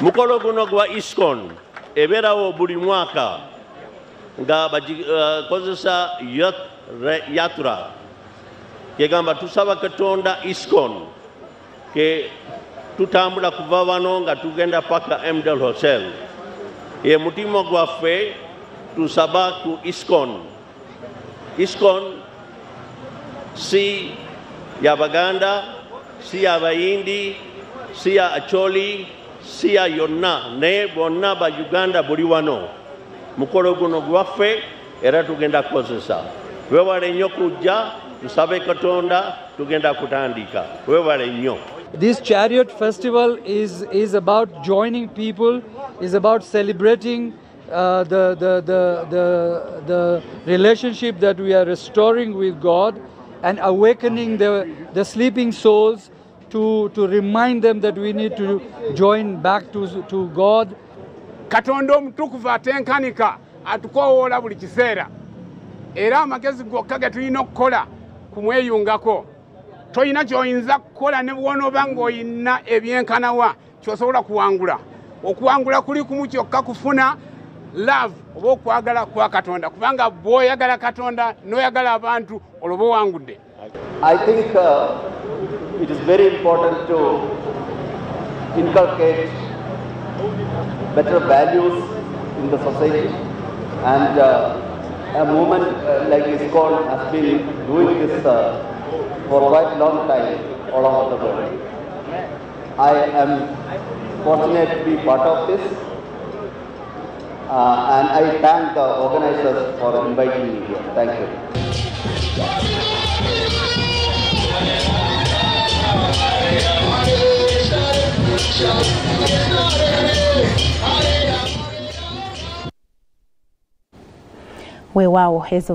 Mukolo guno gwa ISKCON eberawo buli mwaka nga bakozesa yatra yegamba tusaba Katonda ISKCON ke tutambula kuva wano nga tugenda paka MDL Hotel ye mutima gwaffe tusaba ku ISKCON. ISKCON si ya Baganda, si ya Abayindi, si ya Acholi, si ya yonna ne bonna ba Uganda buli wano mukolo guno gwaffe era tugenda kukozesa. Wewale nnyo kujja tusabe Katonda tugenda kutandika. Wewale nnyo. This chariot festival is about joining people, is about celebrating the relationship that we are restoring with God and awakening the sleeping souls to remind them that we need to join back to God. Katonda omutukuvu atenkanika atukowoola buli kiseera era amagezi gokka ge tulina okukola kumweyungako. Toyina ky'oyinza kukola ne bw'onooba ng'oyina ebyenkanawa ky'osobola kuwangula. Okuwangula kuli kumu kyokka kufuna love oba okwagala kwa Katonda kubanga bw'oyagala Katonda n'oyagala abantu olwo bowangudde. I think it is very important to inculcate better values in the society, and a movement like ISKCON has been doing this for quite a long time all over the world. I am fortunate to be part of this, and I thank the organizers for inviting me here. Thank you. Weewaawo ezo